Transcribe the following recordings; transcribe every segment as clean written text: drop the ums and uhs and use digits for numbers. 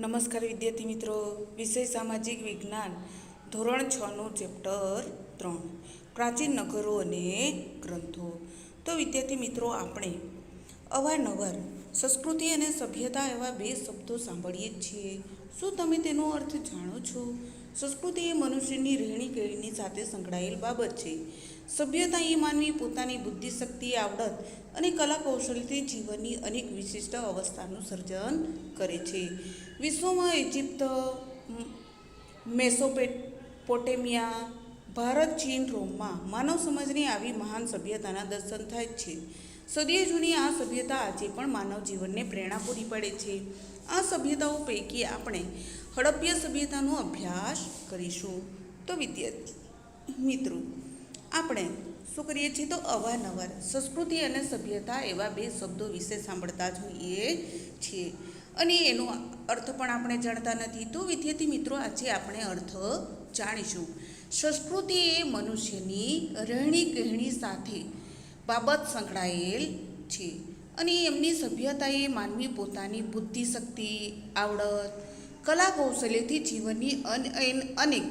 નમસ્કાર વિદ્યાર્થી મિત્રો, વિષય સામાજિક વિજ્ઞાન ધોરણ 6નું ચેપ્ટર 3 પ્રાચીન નગરો અને ગ્રંથો. તો વિદ્યાર્થી મિત્રો, આપણે અવારનવાર સંસ્કૃતિ અને સભ્યતા એવા બે શબ્દો સાંભળીએ જ છીએ. શું તમે તેનો અર્થ જાણો છો? સંસ્કૃતિ એ મનુષ્યની રહેણી કહેણીની સાથે સંકળાયેલ બાબત છે. સભ્યતા એ માનવી પોતાની બુદ્ધિશક્તિ, આવડત અને કલા કૌશલ્યથી જીવનની અનેક વિશિષ્ટ અવસ્થાનું સર્જન કરે છે. વિશ્વમાં ઇજિપ્ત, મેસોપોટેમિયા, ભારત, ચીન, રોમમાં માનવ સમાજની આવી મહાન સભ્યતાના દર્શન થાય છે. સદીઓ જૂની આ સભ્યતા આજે પણ માનવ જીવનને પ્રેરણા પૂરી પાડે છે. આ સભ્યતાઓ પૈકી આપણે હડપ્પા સભ્યતાનો અભ્યાસ કરીશું. તો વિદ્યાર્થી મિત્રો, આપણે શું કરીએ છીએ? તો અવારનવાર સંસ્કૃતિ અને સભ્યતા એવા બે શબ્દો વિશે સાંભળતા જ હોઈએ છીએ અને એનો અર્થ પણ આપણે જાણતા નથી. તો વિદ્યાર્થી મિત્રો, આજે આપણે અર્થ જાણીશું. સંસ્કૃતિ એ મનુષ્યની રહેણી કહેણી સાથે બાબત સંકળાયેલ છે અને એમની સભ્યતા એ માનવી પોતાની બુદ્ધિશક્તિ, આવડત, કલા કૌશલ્યથી જીવનની અનેક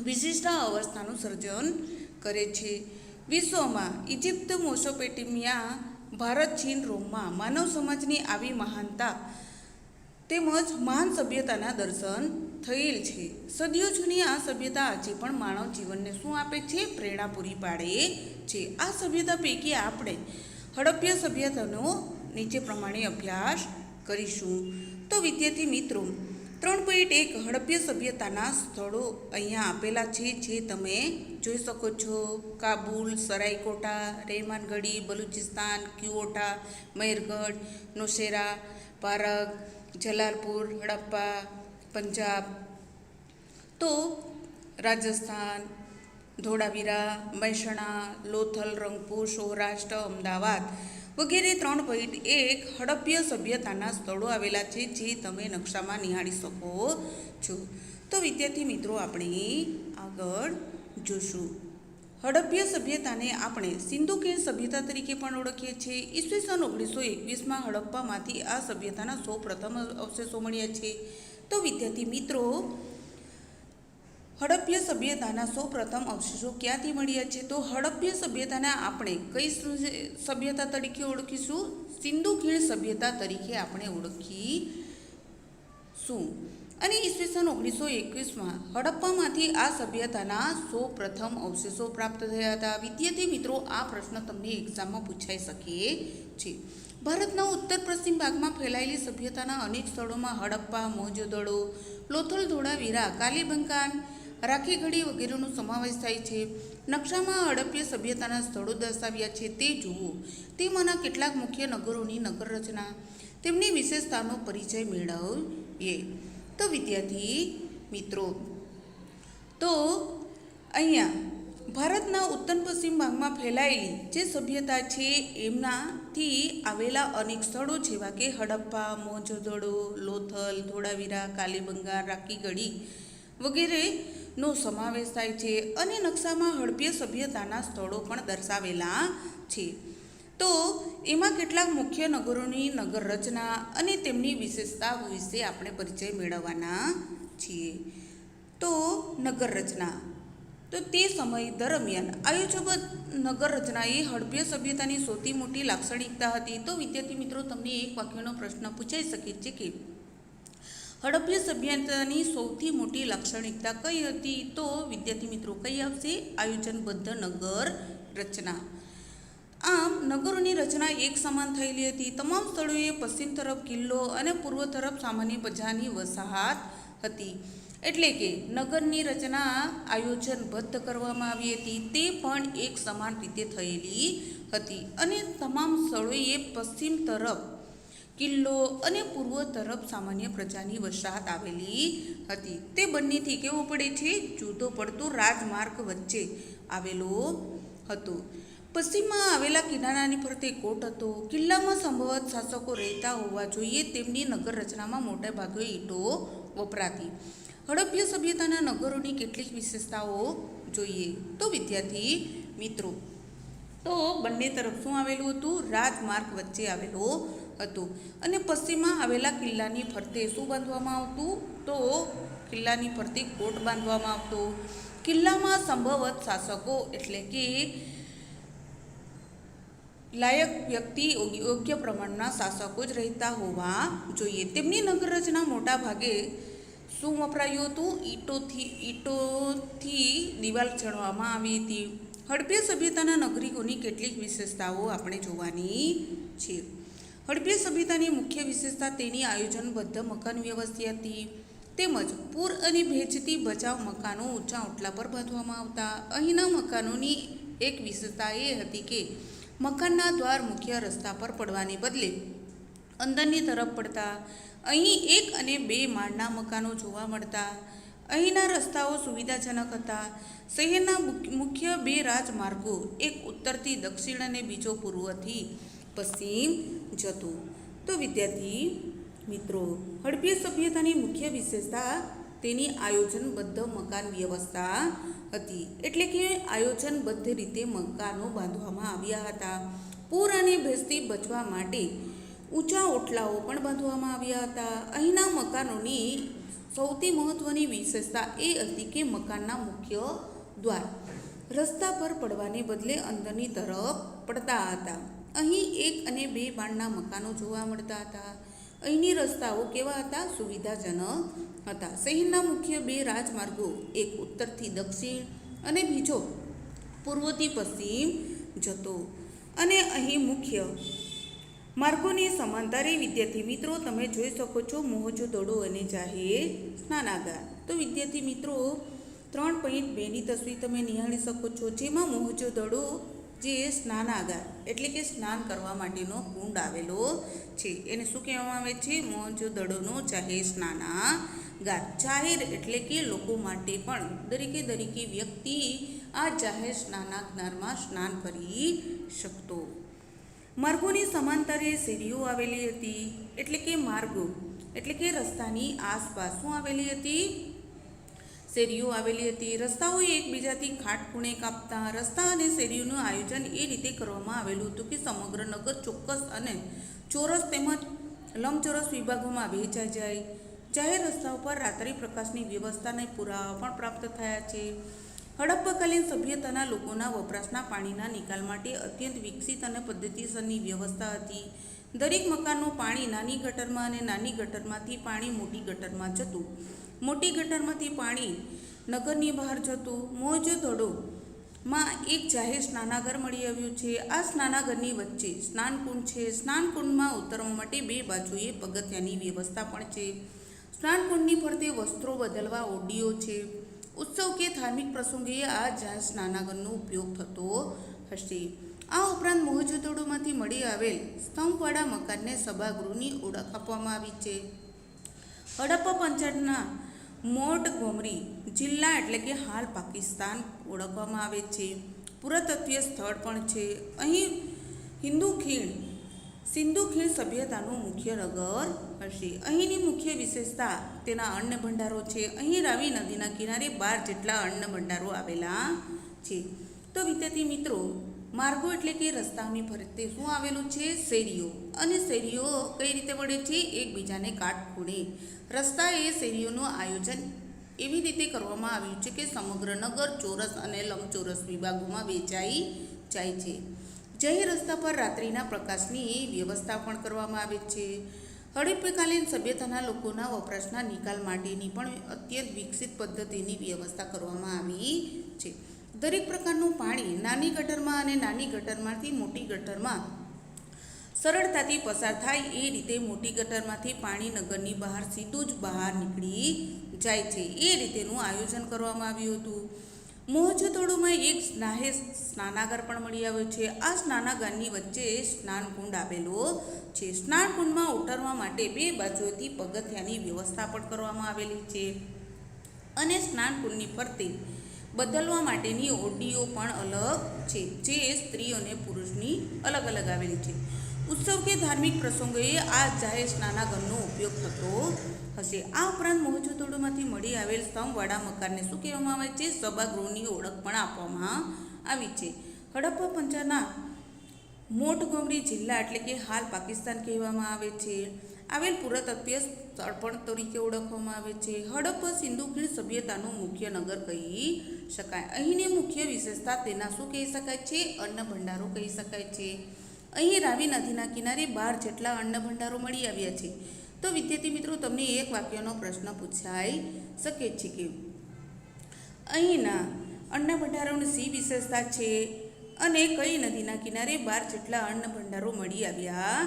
વિશિષ્ટ અવસ્થાનું સર્જન કરે છે. વિશ્વમાં ઇજિપ્ત, મેસોપોટેમિયા, ભારત, ચીન, રોમમાં માનવ સમાજની આવી મહાનતા તેમજ મહાન સભ્યતાના દર્શન થયેલ છે. સદીઓ જૂની આ સભ્યતા આજે પણ માનવ જીવનને શું આપે છે? પ્રેરણા પૂરી પાડે છે. આ સભ્યતા પૈકી આપણે હડપ્પા સભ્યતાનો નીચે પ્રમાણે અભ્યાસ કરીશું. તો વિદ્યાર્થી મિત્રો, 3.1 હડપ્પા સભ્યતાના સ્થળો અહીંયા આપેલા છે, જે તમે જોઈ શકો છો. કાબુલ, સરાયકોટા, રહેમાનગઢી, બલુચિસ્તાન, ક્યોટો, મહેરગઢ, નૌશેરા, પારગ, જલાલપુર, હડપ્પા, પંજાબ, તો રાજસ્થાન, ધોળાવીરા, મહેસાણા, લોથલ, રંગપુર, સૌરાષ્ટ્ર, અમદાવાદ વગેરે 3.1 હડપ્પા સભ્યતાના સ્થળો આવેલા છે, જે તમે નકશામાં નિહાળી શકો છો. તો વિદ્યાર્થી મિત્રો, આપણે આગળ જોશું. હડપ્પા સભ્યતાને આપણે સિંધુ ખીણ સભ્યતા તરીકે પણ ઓળખીએ છીએ. ઈસવીસન 1921માં હડપ્પામાંથી આ સભ્યતાના સૌપ્રથમ અવશેષો મળ્યા છે. તો વિદ્યાર્થી મિત્રો, હડપ્પા સભ્યતાના સૌપ્રથમ અવશેષો ક્યાંથી મળ્યા છે? તો હડપ્પા સભ્યતાને આપણે કઈ સભ્યતા તરીકે ઓળખીશું? સિંધુ ખીણ સભ્યતા તરીકે આપણે ઓળખીશું. અને ઈસવીસન 1921માં હડપ્પામાંથી આ સભ્યતાના સૌપ્રથમ અવશેષો પ્રાપ્ત થયા હતા. વિદ્યાર્થી મિત્રો, આ પ્રશ્ન તમને એક્ઝામમાં પૂછાઈ શકે છે. ભારતના ઉત્તર પશ્ચિમ ભાગમાં ફેલાયેલી સભ્યતાના અનેક સ્થળોમાં હડપ્પા, મોહેંજો-દડો, લોથલ, ધોળાવીરા, કાલીબંગાન, રાખીગઢી વગેરેનો સમાવેશ થાય છે. નકશામાં હડપ્પા સભ્યતાના સ્થળો દર્શાવ્યા છે, તે જુઓ. તેમાંના કેટલાક મુખ્ય નગરોની નગર રચના, તેમની વિશેષતાનો પરિચય મેળવીએ. તો વિદ્યાર્થી મિત્રો, તો અહીંયા ભારતના ઉત્તર પશ્ચિમ ભાગમાં ફેલાયેલી જે સભ્યતા છે એમનાથી આવેલા અનેક સ્થળો જેવા કે હડપ્પા, મોહેંજો-દડો, લોથલ, ધોળાવીરા, કાલીબંગાન, રાખીગઢી વગેરેનો સમાવેશ થાય છે અને નકશામાં હડપ્પા સભ્યતાના સ્થળો પણ દર્શાવેલા છે. તો એમાં કેટલાક મુખ્ય નગરોની નગર રચના અને તેમની વિશેષતા વિશે આપણે પરિચય મેળવવાના છીએ. તો નગર રચના, તો તે સમય દરમિયાન આયોજબદ્ધ નગર રચના એ હડપ્પા સભ્યતાની સૌથી મોટી લાક્ષણિકતા હતી. તો વિદ્યાર્થી મિત્રો, તમને એક વાક્યનો પ્રશ્ન પૂછાઈ શકે છે કે હડપ્પા સભ્યતાની સૌથી મોટી લાક્ષણિકતા કઈ હતી? તો વિદ્યાર્થી મિત્રો, કઈ આવશે? આયોજનબદ્ધ નગર રચના. આમ નગરોની રચના એક સમાન થયેલી હતી. તમામ સ્થળોએ પશ્ચિમ તરફ કિલ્લો અને પૂર્વ તરફ સામાન્ય પ્રજાની વસાહત હતી. એટલે કે નગરની રચના આયોજનબદ્ધ કરવામાં આવી હતી, તે પણ એક સમાન રીતે થયેલી હતી અને તમામ સ્થળોએ પશ્ચિમ તરફ કિલ્લો અને પૂર્વ તરફ સામાન્ય પ્રજાની વસાહત આવેલી હતી. તે બંનેથી કેવું પડે છે? જુદો પડતો રાજમાર્ગ વચ્ચે આવેલો હતો. પશ્ચિમમાં આવેલા કિનારાની ફરતે કોટ હતો. કિલ્લામાં સંભવત શાસકો રહેતા હોવા જોઈએ. તેમની નગર રચનામાં મોટા ભાગે ઈંટો વપરાતી. હડપ્પા સભ્યતાના નગરોની કેટલીક વિશેષતાઓ જોઈએ. તો વિદ્યાર્થી મિત્રો, તો બંને તરફ શું આવેલું હતું? રાજમાર્ગ વચ્ચે આવેલો હતું અને પશ્ચિમમાં આવેલા કિલ્લાની ફરતે શું બાંધવામાં આવતું? તો કિલ્લાની ફરતે કોટ બાંધવામાં આવતો. કિલ્લામાં સંભવત શાસકો એટલે કે લાયક વ્યક્તિ, યોગ્ય પ્રમાણના શાસકો જ રહેતા હોવા જોઈએ. તેમની નગર રચના મોટા ભાગે શું વપરાયું હતું? ઈંટોથી દિવાલ ચણવામાં આવી હતી. હડપ્પીય સભ્યતાના નાગરિકોની કેટલીક વિશેષતાઓ આપણે જોવાની છે. હડપ્પીય સભ્યતાની મુખ્ય વિશેષતા તેની આયોજનબદ્ધ મકાન વ્યવસ્થા હતી. તેમજ પૂર અને ભેજથી બચાવ મકાનો ઊંચા ઓટલા પર બાંધવામાં આવતા. અહીંના મકાનોની એક વિશેષતા એ હતી કે મકાનના દ્વાર મુખ્ય રસ્તા પર પડવાને બદલે અંદરની તરફ પડતા. અહીં 1 અને 2 માળના મકાનો જોવા મળતા. અહીંના રસ્તાઓ સુવિધાજનક હતા. શહેરના મુખ્ય 2 રાજમાર્ગો, એક ઉત્તરથી દક્ષિણ અને બીજો પૂર્વથી પશ્ચિમ જતો. તો વિદ્યાર્થી મિત્રો, હડપ્પીય સભ્યતાની મુખ્ય વિશેષતા તેની આયોજનબદ્ધ મકાન વ્યવસ્થા હતી. એટલે કે આયોજનબદ્ધ રીતે મકાનો બાંધવામાં આવ્યા હતા. પૂર અને ભેજથી બચવા માટે ઊંચા ઓટલાઓ પણ બાંધવામાં આવ્યા હતા. અહીંના મકાનોની સૌથી મહત્ત્વની વિશેષતા એ હતી કે મકાનના મુખ્ય દ્વાર રસ્તા પર પડવાને બદલે અંદરની તરફ પડતા હતા. અહીં 1 અને 2 માળના મકાનો જોવા મળતા હતા. અહીંની રસ્તાઓ કેવા હતા? સુવિધાજનક હતા. શહેરના મુખ્ય 2 રાજમાર્ગો, એક ઉત્તરથી દક્ષિણ અને બીજો પૂર્વથી પશ્ચિમ જતો. અને અહીં મુખ્ય માર્ગોની સમાંતરે વિદ્યાર્થી મિત્રો તમે જોઈ શકો છો મોહજો-દડો અને જાહેર સ્નાનાગાર. તો વિદ્યાર્થી મિત્રો 3.2ની તસવીર તમે નિહાળી શકો છો, જેમાં મોહજો-દડો જે સ્નાનાગાર એટલે કે સ્નાન કરવા માટેનો કુંડ આવેલો છે. એને શું કહેવામાં આવે છે? મોહજો-દડોનો જાહેર સ્નાનાગાર. જાહેર એટલે કે લોકો માટે પણ દરેકે વ્યક્તિ આ જાહેર સ્નાનાગારમાં સ્નાન કરી શકતો. માર્ગોની સમાંતરે શેરીઓ આવેલી હતી. એટલે કે માર્ગો એટલે કે રસ્તાની આસપાસ શું આવેલી હતી? શેરીઓ આવેલી હતી. રસ્તાઓ એકબીજાથી ખાટખૂણે કાપતા. રસ્તા અને શેરીઓનું આયોજન એ રીતે કરવામાં આવેલું હતું કે સમગ્ર નગર ચોક્કસ અને ચોરસ તેમજ લંબચોરસ વિભાગોમાં વહેંચાઈ જાય. જાહેર રસ્તાઓ પર રાત્રિ પ્રકાશની વ્યવસ્થાને પુરાવા પણ પ્રાપ્ત થયા છે. હડપ્પાકાલીન સભ્યતાના લોકોના વપરાશના પાણીના નિકાલ માટે અત્યંત વિકસિત અને પદ્ધતિસરની વ્યવસ્થા હતી. દરેક મકાનનું પાણી નાની ગટરમાં અને નાની ગટરમાંથી પાણી મોટી ગટરમાં જતું. મોટી ગટરમાંથી પાણી નગરની બહાર જતું. મોહજો-દડોમાં એક જાહેર સ્નાનાગાર મળી આવ્યું છે. આ સ્નાનાગારની વચ્ચે સ્નાનકુંડ છે. સ્નાનકુંડમાં ઉતરવા માટે 2 બાજુએ પગથિયાની વ્યવસ્થા પણ છે. સ્નાનકુંડની ફરતે વસ્ત્રો બદલવા ઓરડીઓ છે. ઉત્સવ કે ધાર્મિક પ્રસંગોએ આ જાહેર સ્નાનાગારનો ઉપયોગ થતો હશે. આ ઉપરાંત મોહજો-દડોમાંથી મળી આવેલ સ્તંભવાળા મકાનને સભાગૃહની ઓળખ આપવામાં આવી છે. હડપ્પા પંચાયતના મોન્ટગોમરી જિલ્લા એટલે કે હાલ પાકિસ્તાન ઓળખવામાં આવે છે. પુરાતત્વીય સ્થળ પણ છે. અહીં સિંધુ ખીણ સભ્યતાનું મુખ્ય નગર હશે. અહીંની મુખ્ય વિશેષતા તેના અન્ન ભંડારો છે. અહીં રાવી નદીના કિનારે 12 જેટલા અન્ન ભંડારો આવેલા છે. તો વિદ્યાર્થી મિત્રો, માર્ગો એટલે કે રસ્તાની ફરતે શું આવેલું છે? શેરીઓ. અને શેરીઓ કઈ રીતે મળે છે? એકબીજાને કાટખૂણે. રસ્તા એ શેરીઓનું આયોજન એવી રીતે કરવામાં આવ્યું છે કે સમગ્ર નગર ચોરસ અને લંબચોરસ વિભાગોમાં વહેંચાઈ જાય છે. જાહેર રસ્તા પર રાત્રિના પ્રકાશની વ્યવસ્થા પણ કરવામાં આવે છે. હડપ્પાકાલીન સભ્યતાના લોકોના વપરાશના નિકાલ માટેની પણ અત્યંત વિકસિત પદ્ધતિની વ્યવસ્થા કરવામાં આવી છે. દરેક પ્રકારનું પાણી નાની ગટરમાં અને નાની ગટરમાંથી મોટી ગટરમાં સરળતાથી પસાર થાય એ રીતે મોટી ગટરમાંથી પાણી નગરની બહાર સીધું જ બહાર નીકળી જાય છે. એ રીતેનું આયોજન કરવામાં આવ્યું હતું. મોહજો-દડોમાં એક જાહેર સ્નાનાગાર પણ મળી આવ્યો છે. આ સ્નાનાગારની વચ્ચે સ્નાનકુંડ આવેલો છે. સ્નાનકુંડમાં ઉતરવા માટે 2 બાજુએથી પગથિયાની વ્યવસ્થા પણ કરવામાં આવેલી છે. અને સ્નાનકુંડની ફરતે બદલવા માટેની ઓરડીઓ પણ અલગ છે, જે સ્ત્રી અને પુરુષની અલગ અલગ આવેલી છે. ઉત્સવ કે ધાર્મિક પ્રસંગોએ આ જાહેર સ્નાનાગારનો ઉપયોગ થતો હશે. આ ઉપરાંત મોહજો-દડોમાંથી મળી આવેલ સ્તંભવાળા મકાનને શું કહેવામાં આવે છે? સભાગૃહની ઓળખ પણ આપવામાં આવી છે. હડપ્પા પંચાયતના મોન્ટગોમરી જિલ્લા એટલે કે હાલ પાકિસ્તાન કહેવામાં આવે છે આવેલ પુરાતત્વીય સ્થળ પણ તરીકે ઓળખવામાં આવે છે. હડપ્પા સિંધુ ખીણ સભ્યતાનું મુખ્ય નગર કહી શકાય. અહીંની મુખ્ય વિશેષતા તેના શું કહી શકાય છે? અન્ન ભંડારો કહી શકાય છે. અહીં રાવી નદીના કિનારે 12 જેટલા અન્ન ભંડારો મળી આવ્યા છે. તો વિદ્યાર્થી મિત્રો, તમને એક વાક્યનો પ્રશ્ન પૂછાઈ શકે છે કે અહીંના અન્ન ભંડારોની શી વિશેષતા છે અને કઈ નદીના કિનારે 12 જેટલા અન્ન ભંડારો મળી આવ્યા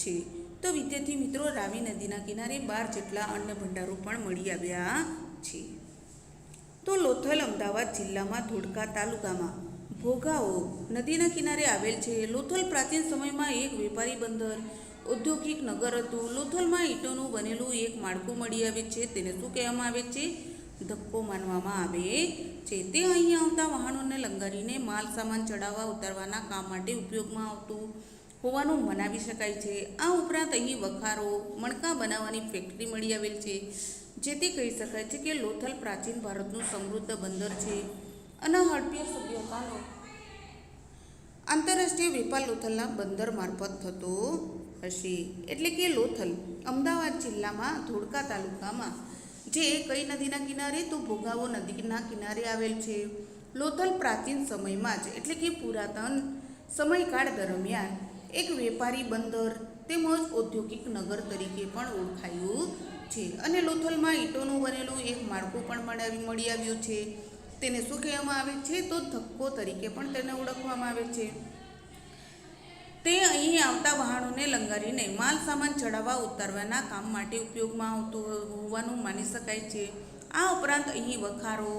છે? તો વિદ્યાર્થી મિત્રો, રાવી નદીના કિનારે 12 જેટલા અન્ન ભંડારો પણ મળી આવ્યા છે. તો લોથલ અમદાવાદ જિલ્લામાં ધોળકા તાલુકામાં ભોગાવો નદીના કિનારે આવેલ છે. લોથલ પ્રાચીન સમયમાં એક વેપારી બંદર ઔદ્યોગિક નગર હતું. લોથલમાં ઈંટોનું બનેલું એક માળખું મળી આવે છે. તેને શું કહેવામાં આવે છે? ધક્કો માનવામાં આવે છે. તે અહીં આવતા વાહનોને લંગારીને માલ સામાન ચડાવવા ઉતારવાના કામ માટે ઉપયોગમાં આવતું હોવાનું મનાવી શકાય છે. આ ઉપરાંત અહીં વખારો, મણકા બનાવવાની ફેક્ટરી મળી આવેલ છે. જેથી કહી શકાય છે કે લોથલ પ્રાચીન ભારતનું સમૃદ્ધ બંદર છે અને હડપ્પા સભ્યતાનો આંતરરાષ્ટ્રીય વેપાર લોથલના બંદર મારફત થતો હશે. એટલે કે લોથલ અમદાવાદ જિલ્લામાં ધોળકા તાલુકામાં જે કઈ નદીના કિનારે? તો ભોગાવો નદીના કિનારે આવેલ છે. લોથલ પ્રાચીન સમયમાં જ એટલે કે પુરાતન સમયકાળ દરમિયાન એક વેપારી બંદર તેમજ ઔદ્યોગિક નગર તરીકે પણ ઓળખાયું છે. અને લોથલમાં ઈંટોનું બનેલું એક માળખું પણ મળી આવ્યું છે. તેને શું કહેવામાં આવે છે? તો ધક્કો તરીકે પણ તેને ઓળખવામાં આવે છે. તે અહીં આવતા વાહનોને લંગારીને માલ સામાન ચડાવવા ઉતારવાના કામ માટે ઉપયોગમાં આવતું હોવાનું માની શકાય છે. આ ઉપરાંત અહીં વખારો,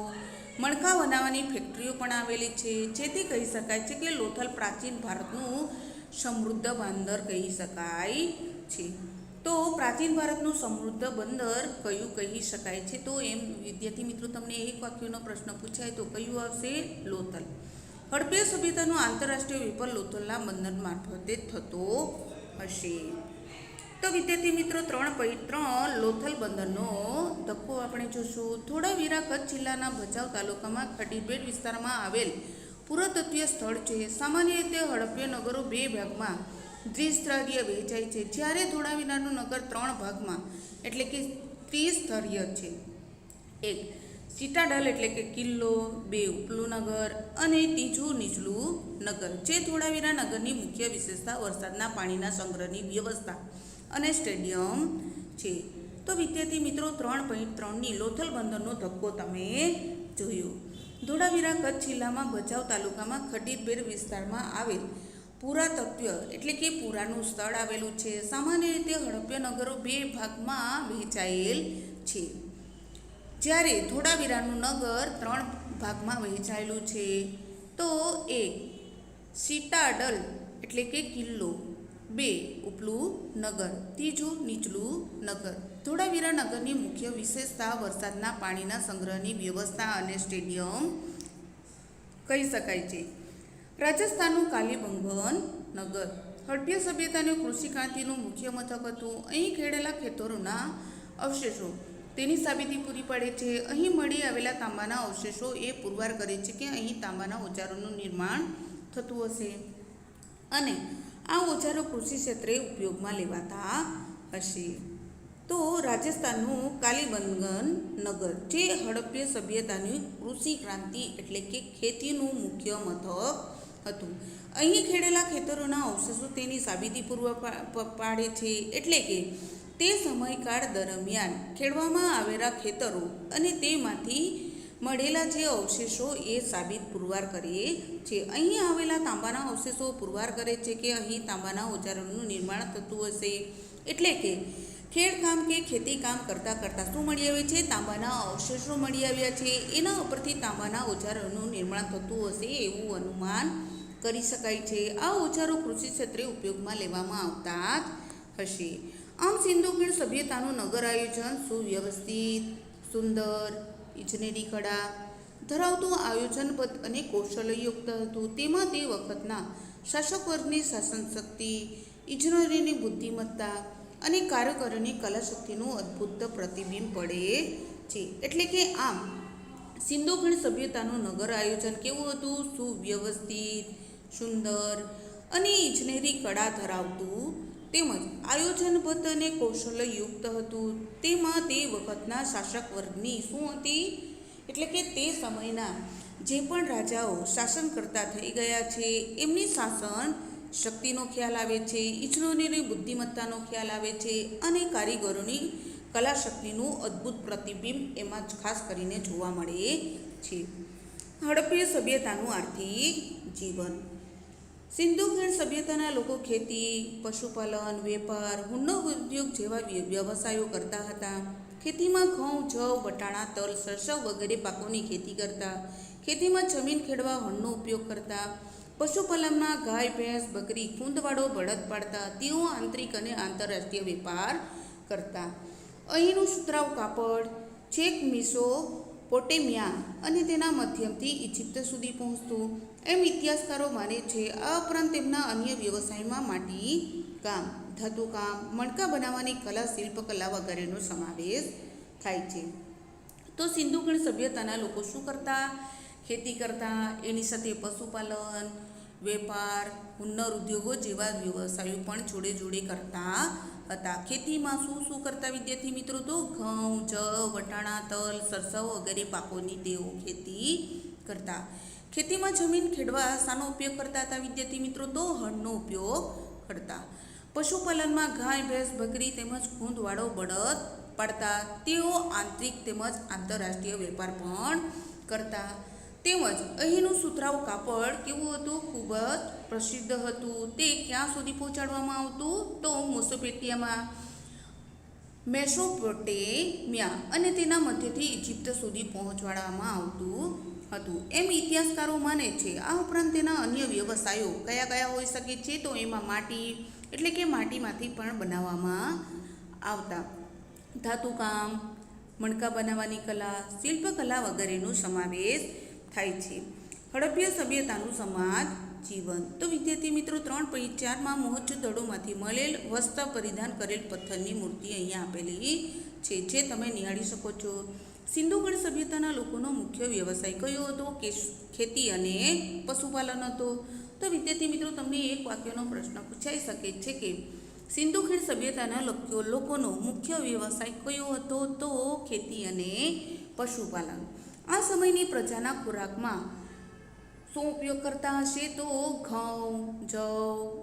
મણકા બનાવવાની ફેક્ટરીઓ પણ આવેલી છે. જેથી કહી શકાય છે કે લોથલ પ્રાચીન ભારતનું સમૃદ્ધ બંદર કહી શકાય છે. તો પ્રાચીન ભારતનું સમૃદ્ધ બંદર કયું કહી શકાય છે? તો એમ વિદ્યાર્થી મિત્રો, તમને એક વાક્યનો પ્રશ્ન પૂછાય તો કયું આવશે? લોથલ. હડપ્પા સભ્યતાનો આંતરરાષ્ટ્રીય વેપાર લોથલના બંદર મારફતે થતો હશે. તો વિદ્યાર્થી મિત્રો, 3.3 લોથલ બંદરનો ધક્કો આપણે જોશું. ધોળાવીરા કચ્છ જિલ્લાના ભચાઉ તાલુકામાં ખડીરબેટ વિસ્તારમાં આવેલ પુરાતત્વીય સ્થળ છે. સામાન્ય રીતે હડપ્પા નગરો 2 ભાગમાં દ્વિસ્તરીય વહેંચાય છે, જ્યારે ધોળાવીરાનું નગર 3 ભાગમાં એટલે કે ત્રિસ્તરીય છે. 1 સિટાડલ એટલે કે કિલ્લો, 2 ઉપલું નગર અને 3 નીચલું નગર. જે ધોળાવીરા નગરની મુખ્ય વિશેષતા વરસાદના પાણીના સંગ્રહની વ્યવસ્થા અને સ્ટેડિયમ છે. તો વિદ્યાર્થી મિત્રો, 3.3ની લોથલ બંદરનો ધક્કો તમે જોયો. ધોળાવીરા કચ્છ જિલ્લામાં ભચાઉ તાલુકામાં ખડીરબેટ વિસ્તારમાં આવેલ પુરાતત્વ એટલે કે પુરાનું સ્થળ આવેલું છે. સામાન્ય રીતે હડપ્પા નગરો 2 ભાગમાં વહેંચાયેલ છે, જ્યારે ધોળાવીરાનું નગર 3 ભાગમાં વહેંચાયેલું છે. તો 1 સિટાડલ એટલે કે કિલ્લો, 2 ઉપલું નગર, 3 નીચલું નગર. ધોળાવીરા નગરની મુખ્ય વિશેષતા વરસાદના પાણીના સંગ્રહની વ્યવસ્થા અને સ્ટેડિયમ કહી શકાય છે. રાજસ્થાનનું કાલીબંગન નગર હડપ્પા સભ્યતાની કૃષિ ક્રાંતિનું મુખ્ય મથક હતું. અહીં ખેડેલા ખેતરોના અવશેષો તેની સાબિતી પૂરી પાડે છે. અહીં મળી આવેલા તાંબાના અવશેષો એ પુરવાર કરે છે કે અહીં તાંબાના ઓજારોનું નિર્માણ થતું હશે અને આ ઓજારો કૃષિ ક્ષેત્રે ઉપયોગમાં લેવાતા હશે. તો રાજસ્થાનનું કાલીબંગન નગર જે હડપ્પા સભ્યતાની કૃષિ ક્રાંતિ એટલે કે ખેતીનું મુખ્ય મથક હતું. અહીં ખેડેલા ખેતરોના અવશેષો તેની સાબિતી પાડે છે. એટલે કે તે સમયકાળ દરમિયાન ખેડવામાં આવેલા ખેતરો અને તેમાંથી મળેલા જે અવશેષો એ સાબિત પુરવાર કરે છે. અહીં આવેલા તાંબાના અવશેષો પુરવાર કરે છે કે અહીં તાંબાના ઓજારોનું નિર્માણ થતું હશે. એટલે કે ખેડકામ કે ખેતી કામ કરતાં શું મળી આવે છે? તાંબાના અવશેષો મળી આવ્યા છે. એના ઉપરથી તાંબાના ઓજારોનું નિર્માણ થતું હશે એવું અનુમાન કરી શકાય છે. આ ઓજારો કૃષિ ક્ષેત્રે ઉપયોગમાં લેવામાં આવતા હશે. આમ સિંધુ ખીણ સભ્યતાનું નગર આયોજન સુવ્યવસ્થિત, સુંદર, ઇજનેરી કળા ધરાવતું આયોજનબદ્ધ અને કૌશલ્યયુક્ત હતું. તેમાં તે વખતના શાસક વર્ગની શાસન શક્તિ, ઇજનેરીની બુદ્ધિમત્તા અને કારીગરોની કલાશક્તિનું અદ્ભુત પ્રતિબિંબ પડે છે. એટલે કે આમ સિંધુ ખીણ સભ્યતાનું નગર આયોજન કેવું હતું? સુવ્યવસ્થિત, સુંદર અને ઇજનેરી કળા ધરાવતું તેમજ આયોજનબદ્ધ અને કૌશલ્યયુક્ત હતું. તેમાં તે વખતના શાસક વર્ગની શું હતી, એટલે કે તે સમયના જે પણ રાજાઓ શાસન કરતા થઈ ગયા છે એમની શાસન શક્તિનો ખ્યાલ આવે છે, ઇજનેરીની બુદ્ધિમત્તાનો ખ્યાલ આવે છે અને કારીગરોની કલાશક્તિનું અદ્ભુત પ્રતિબિંબ એમાં જ ખાસ કરીને જોવા મળે છે. હડપ્પીય સભ્યતાનું આર્થિક જીવન. સિંધુ ખીણ સભ્યતાના લોકો ખેતી, પશુપાલન, વેપાર, હુન્નર ઉદ્યોગ જેવા વ્યવસાયો કરતા હતા. ખેતીમાં ઘઉં, જવ, વટાણા, તલ, સરસવ વગેરે પાકોની ખેતી કરતા. ખેતીમાં જમીન ખેડવા હળનો ઉપયોગ કરતા. પશુપાલનમાં ગાય, ભેંસ, બકરી, ખૂંદવાડો, બળદ પાડતા. તેઓ આંતરિક અને આંતરરાષ્ટ્રીય વેપાર કરતા. અહીંનું સુતરાઉ કાપડ છેક મેસોપોટેમિયા અને તેના મધ્યમથી ઇજિપ્ત સુધી પહોંચતું એમ ઇતિહાસકારો માને છે. આ ઉપરાંત તેમના અન્ય વ્યવસાયમાં માટી કામ, ધાતુકામ, મણકા બનાવવાની કલા, શિલ્પકલા વગેરેનો સમાવેશ થાય છે. તો સિંધુ ખીણ સભ્યતાના લોકો શું કરતા? ખેતી કરતા, એની સાથે પશુપાલન, વેપાર, હુન્નર ઉદ્યોગો જેવા વ્યવસાયો પણ જોડે જોડે કરતા હતા. ખેતીમાં શું શું કરતા વિદ્યાર્થી મિત્રો? તો ઘઉં, જવ, વટાણા, તલ, સરસવ વગેરે પાકોની તેઓ ખેતી કરતા. ખેતીમાં જમીન ખેડવા શાનો ઉપયોગ કરતા હતા વિદ્યાર્થી મિત્રો? તો હળનો ઉપયોગ કરતા. પશુપાલનમાં ગાય, ભેંસ, બકરી તેમજ ખૂંદવાડો, બળદ પાડતા. તેઓ આંતરિક તેમજ આંતરરાષ્ટ્રીય વેપાર પણ કરતા. તેમજ અહીંનું સુતરાઉ કાપડ કેવું હતું? ખૂબ જ પ્રસિદ્ધ હતું. તે ક્યાં સુધી પહોંચાડવામાં આવતું? તો મેસોપોટેમિયા અને તેના મધ્યથી ઇજિપ્ત સુધી પહોંચાડવામાં આવતું હતું એમ ઇતિહાસકારો માને છે. આ ઉપરાંત તેના અન્ય વ્યવસાયો કયા કયા હોઈ શકે છે? તો એમાં માટી એટલે કે માટીમાંથી પણ બનાવવામાં આવતા ધાતુકામ, મણકા બનાવવાની કલા, શિલ્પકલા વગેરેનો સમાવેશ થાય છે. હડપ્પીય સભ્યતાનું સમાજ જીવન. તો વિદ્યાર્થી મિત્રો 3.4માં મોહેંજો-દડોમાંથી મળેલ વસ્ત્ર પરિધાન કરેલ પથ્થરની મૂર્તિ અહીંયા આપેલી છે, જે તમે નિહાળી શકો છો. સિંધુ ખીણ સભ્યતાના લોકોનો મુખ્ય વ્યવસાય કયો હતો? કે ખેતી અને પશુપાલન હતો. તો વિદ્યાર્થી મિત્રો તમને એક વાક્યનો પ્રશ્ન પૂછાઈ શકે છે કે સિંધુ ખીણ સભ્યતાના લોકોનો મુખ્ય વ્યવસાય કયો હતો? તો ખેતી અને પશુપાલન. આ સમયની પ્રજાના ખોરાકમાં શું ઉપયોગ કરતા હશે? તો ઘઉં, જવ,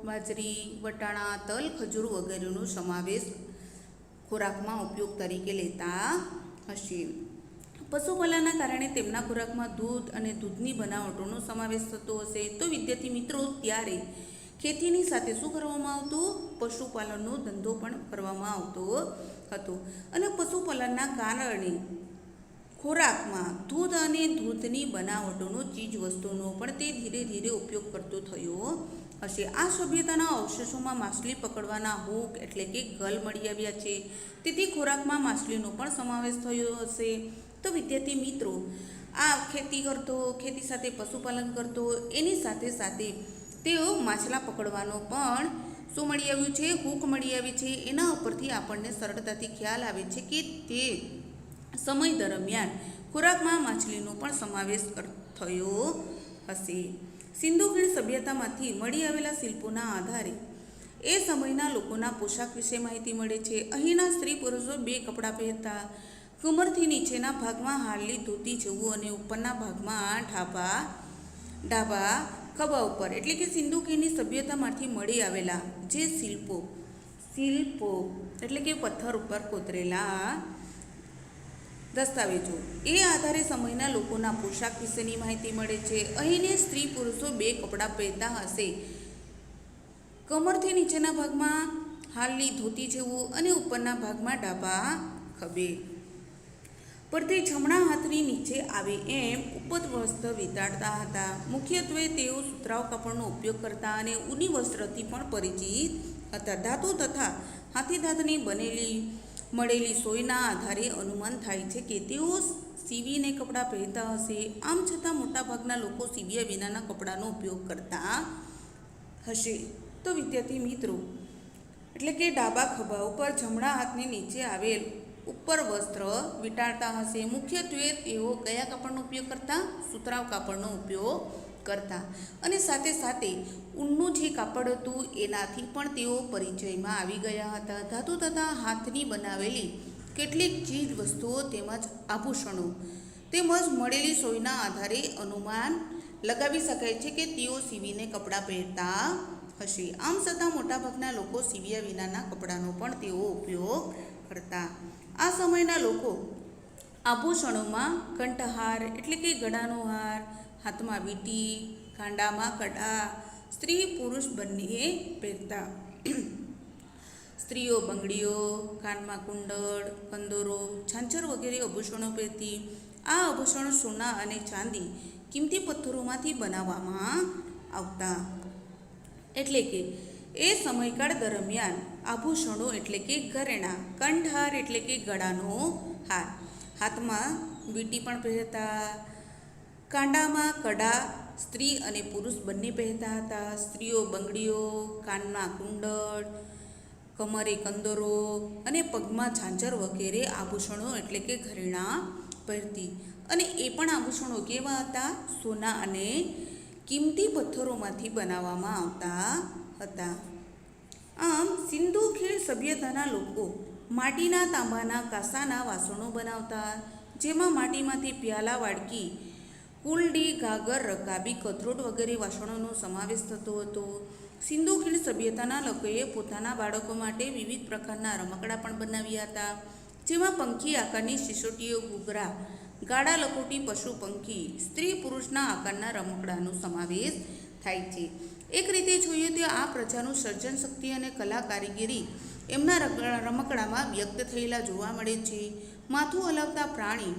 બાજરી, વટાણા, તલ, ખજૂર વગેરેનો સમાવેશ ખોરાકમાં ઉપયોગ તરીકે લેતા હશે. પશુપાલનના કારણે તેમના ખોરાકમાં દૂધ અને દૂધની બનાવટોનો સમાવેશ થતો હશે. તો વિદ્યાર્થી મિત્રો ત્યારે ખેતીની સાથે શું કરવામાં આવતું? પશુપાલનનો ધંધો પણ કરવામાં આવતો હતો. અને પશુપાલનના કારણે ખોરાકમાં દૂધ અને દૂધની બનાવટોનો ચીજ વસ્તુનો પણ તે ધીરે ધીરે ઉપયોગ કરતો થયો હશે. આ સભ્યતાના અવશેષોમાં માછલી પકડવાના હૂક એટલે કે ગલ મળી આવ્યા છે. તેથી ખોરાકમાં માછલીનો પણ સમાવેશ થયો હશે. તો વિદ્યાર્થી મિત્રો આ ખેતી સાથે પશુપાલન કરતો, એની સાથે સાથે તેઓ માછલા પકડવાનો પણ શું મળી આવ્યું છે? હૂક મળી આવી છે. એના ઉપરથી આપણને સરળતાથી ખ્યાલ આવે છે કે તે સમય દરમિયાન ખોરાકમાં માછલીનો પણ સમાવેશ થયો હશે. સિંધુ ખીણ સભ્યતામાંથી મળી આવેલા શિલ્પોના આધારે એ સમયના લોકોના પોશાક વિશે માહિતી મળે છે. અહીંના સ્ત્રી પુરુષો 2 કપડાં પહેરતા. કમરથી નીચેના ભાગમાં હારલી ધોતી જેવું અને ઉપરના ભાગમાં ડાબા ખભા ઉપર એટલે કે સિંધુ ખીણની સભ્યતામાંથી મળી આવેલા જે શિલ્પો એટલે કે પથ્થર ઉપર કોતરેલા દસ્તાવેજો એ આધારે સમયના લોકોના પોશાક વિશેની માહિતી મળે છે. અહીંને સ્ત્રી પુરુષો 2 કપડાં પહેરતા હશે. કમરથી નીચેના ભાગમાં હાલની ધોતી જેવું અને ઉપરના ભાગમાં ડાબા ખભે પરથી જમણા હાથની નીચે આવે એમ ઉપજ વસ્ત્ર વીંટાળતા હતા. મુખ્યત્વે તેઓ સુતરાઉ કાપડનો ઉપયોગ કરતા અને ઊની વસ્ત્રથી પણ પરિચિત હતા. ધાતુ તથા હાથીદાંતની મળેલી સોયના આધારે અનુમાન થાય છે કે તેઓ સીવીને કપડાં પહેરતા હશે. આમ છતાં મોટાભાગના લોકો સીવ્યા વિનાના કપડાનો ઉપયોગ કરતા હશે. તો વિદ્યાર્થી મિત્રો એટલે કે ડાબા ખભા ઉપર જમણા હાથની નીચે આવેલ ઉપર વસ્ત્ર વીંટાળતા હશે. મુખ્યત્વે તેઓ કયા કાપડનો ઉપયોગ કરતા? સુતરાઉ કાપડનો ઉપયોગ કરતા. અને સાથે સાથે ઊનનું જે કાપડ હતું એનાથી પણ તેઓ પરિચયમાં આવી ગયા હતા. ધાતુ તથા હાથની બનાવેલી કેટલીક ચીજ વસ્તુઓ તેમજ આભૂષણો તેમજ મળેલી સોયના આધારે અનુમાન લગાવી શકાય છે કે તેઓ સીવીને કપડાં પહેરતા હશે. આમ છતાં મોટાભાગના લોકો સીવ્યા વિનાના કપડાનો પણ તેઓ ઉપયોગ કરતા. આ સમયના લોકો આભૂષણોમાં કંઠહાર એટલે કે ગળાનો હાર, હાથમાં વીંટી, કાંડામાં કડા સ્ત્રી પુરુષ બંને પહેરતા. સ્ત્રીઓ બંગડીઓ, કાનમાં કુંડળ, કંદોરો, ઝાંઝર વગેરે આભૂષણો પહેરતી. આ આભૂષણો સોના અને ચાંદી કિંમતી પથ્થરોમાંથી બનાવવામાં આવતા. એટલે કે એ સમયકાળ દરમિયાન આભૂષણો એટલે કે ઘરેણાં, કંઠહાર એટલે કે ગળાનો હાર, હાથમાં વીંટી પણ પહેરતા, કાંડામાં કડા સ્ત્રી અને પુરુષ બંને પહેરતા હતા. સ્ત્રીઓ બંગડીઓ, કાનમાં કુંડળ, કમરે કંદોરો અને પગમાં ઝાંઝર વગેરે આભૂષણો એટલે કે ઘરેણાં પહેરતી. અને એ પણ આભૂષણો કેવા હતા? સોના અને કિંમતી પથ્થરોમાંથી બનાવવામાં આવતા હતા. આમ સિંધુ ખીણ સભ્યતાના લોકો માટીના, તાંબાના, કાંસાના વાસણો બનાવતા, જેમાં માટીમાંથી પ્યાલા, વાડકી, કુલડી, ગાગર, રકાબી, કથરોટ વગેરે વાસણોનો સમાવેશ થતો હતો. સિંધુ ખીણ સભ્યતાના લોકોએ પોતાના બાળકો માટે વિવિધ પ્રકારના રમકડાં પણ બનાવ્યા હતા, જેમાં પંખી આકારની સિસોટીઓ, ઘૂઘરા, ગાડા લખોટી, પશુ પંખી, સ્ત્રી પુરુષના આકારના રમકડાનો સમાવેશ થાય છે. એક રીતે જોઈએ તો આ પ્રજાનું સર્જન શક્તિ અને કલા કારીગરી એમના રમકડામાં વ્યક્ત થયેલા જોવા મળે છે. માથું હલાવતા પ્રાણી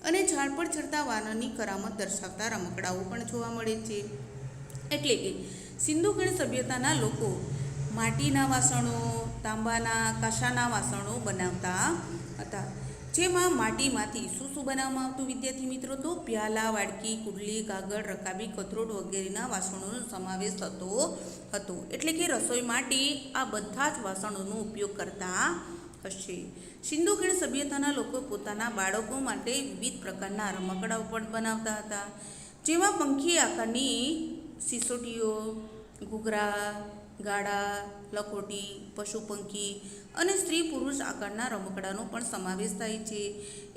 અને ઝાડ પર ચડતા વાનરની કરામત દર્શાવતા રમકડાઓ પણ જોવા મળે છે. એટલે કે સિંધુ ખીણ સભ્યતાના લોકો માટીના વાસણો, તાંબાના, કાંસાના વાસણો બનાવતા હતા, જેમાં માટીમાંથી શું શું બનાવવામાં આવતું વિદ્યાર્થી મિત્રો? તો પ્યાલા, વાડકી, કુડલી, ગાગર, રકાબી, કથરોટ વગેરેના વાસણોનો સમાવેશ થતો હતો. એટલે કે રસોઈ માટે આ બધા જ વાસણોનો ઉપયોગ કરતા હશે. સિંધુ ખીણ સભ્યતાના લોકો પોતાના બાળકો માટે વિવિધ પ્રકારના રમકડાઓ પણ બનાવતા હતા, જેમાં પંખી આકારની સિસોટીઓ, ઘૂઘરા, ગાડા, લખોટી, પશુ પંખી અને સ્ત્રી પુરુષ આકારના રમકડાનો પણ સમાવેશ થાય છે.